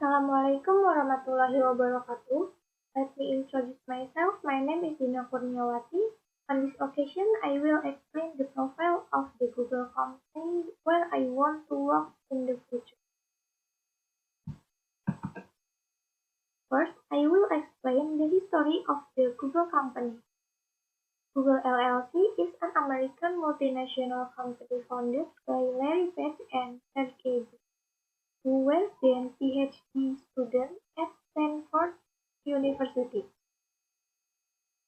Assalamualaikum warahmatullahi wabarakatuh. Let me introduce myself. My name is Dina Kurniawati. On this occasion, I will explain the profile of the Google company where I want to work in the future. First, I will explain the history of the Google company. Google LLC is an American multinational company founded by Larry Page and Sergey Brin, who were then PhD students at Stanford University.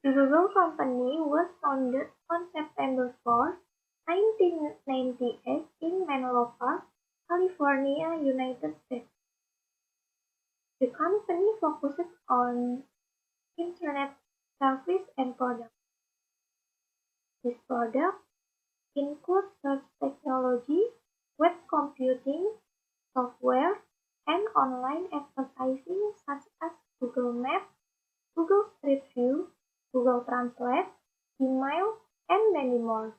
The Google company was founded on September 4, 1998 in Menlo Park, California, United States. The company focuses on Internet service and products. These products include search technology, web computing, software, and online advertising such as Google Maps, Google Street View, Google Translate, Gmail, and many more.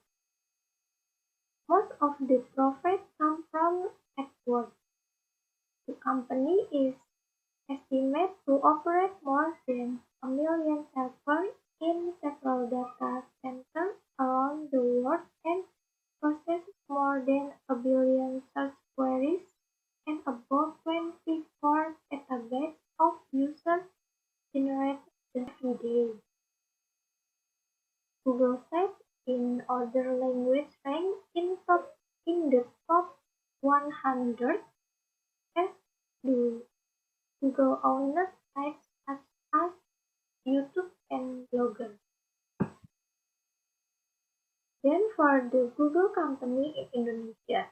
Most of the profits come from AdWords. The company is estimated to operate more than 1 million servers in several data centers around the world and process more than 1 billion search queries and about 24 petabytes of user-generated every day. Google sites in other languages rank in the top 100 as do Google-owned sites such as YouTube and Blogger. Then for the Google company in Indonesia.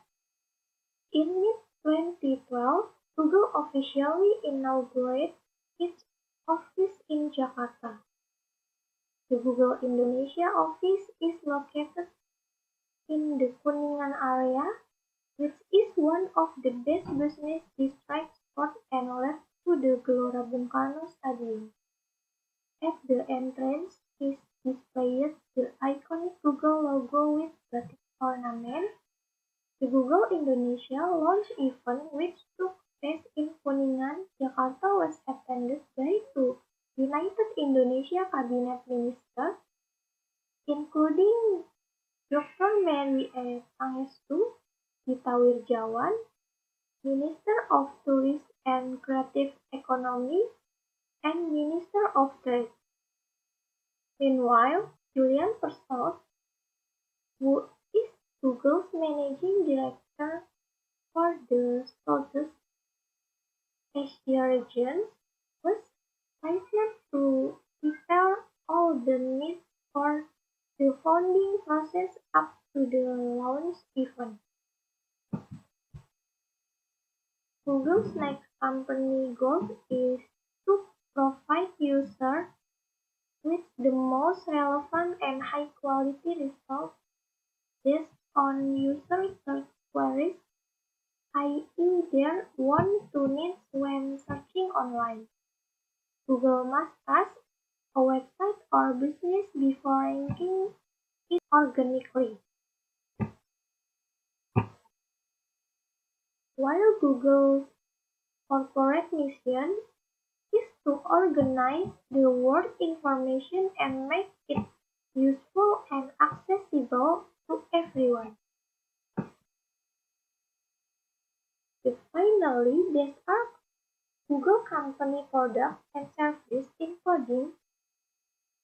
In mid-2012, Google officially inaugurated its office in Jakarta. The Google Indonesia office is located in the Kuningan area, which is one of the best business districts for and led to the Gelora Bung Karno Stadium. At the entrance is displayed the iconic Google logo with batik ornament. The Google Indonesia launch event, which took place in Kuningan, Jakarta, was attended by two United Indonesia Cabinet Ministers, including Dr. Mary E. Pangestu, Gita Wirjawan, Minister of Tourism and Creative Economy, and Minister of Trade. Meanwhile, Julian Persaud, who is Google's managing director for the Southeast Asia region, was hired to prepare all the needs for the founding process up to the launch event. Google's next company goal is to provide users with the most relevant and high-quality results based on user search queries, i.e. their want-to needs when searching online. Google must trust a website or business before ranking it organically. While Google's corporate mission is to organize the world's information and make it useful and accessible to everyone. Finally, there are Google company products and services including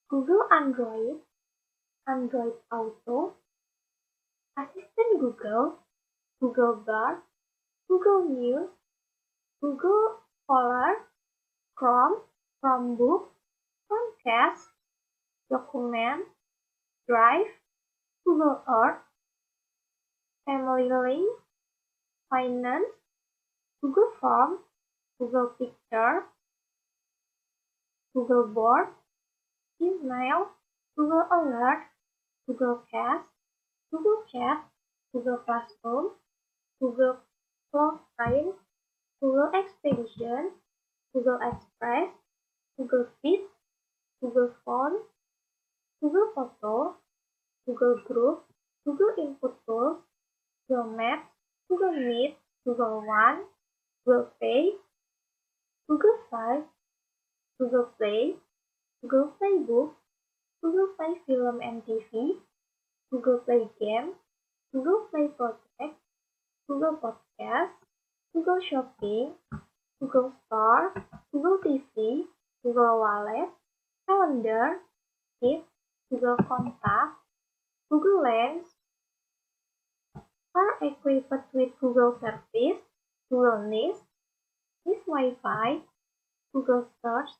Google Android, Android Auto, Assistant Google, Google Bard, Google News, Google Scholar, Chrome, Chromebook, Chromecast, Document, Drive, Google Earth, Family Link, Finance, Google Forms, Google Pictures, Google Board, Email, Google Alert, Google Cast, Google Chat, Google Classroom, Google Cloud, Google Expedition, Google Express, Google Fit, Google Phone, Google Photo, Google Group, Google Input Tools, Google Maps, Google Meet, Google One, Google Pay, Google Files, Google Play, Google Play Books, Google Play Film and TV, Google Play Games, Google Play Project, Google Podcast, Google Shopping, Google Store, Google TV, Google Wallet, Calendar, Keep, Google Contact, Google Lens, are equipped with Google Service, Google Nest, Nest Wi-Fi, Google Search,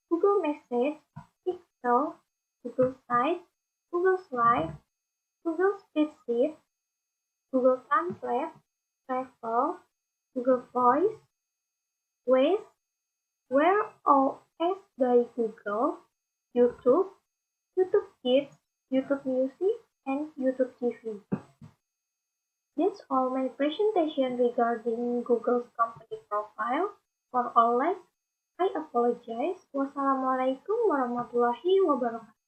Google Message, Pixel, Google Sites, Google Slide, Google Spreadsheet, Google Translate, Travel, Google Voice, Waze, Wear OS by Google, YouTube, YouTube Kids, YouTube Music, and YouTube TV. That's all my presentation regarding Google's company profile. For all likes, I apologize. Wassalamualaikum warahmatullahi wabarakatuh.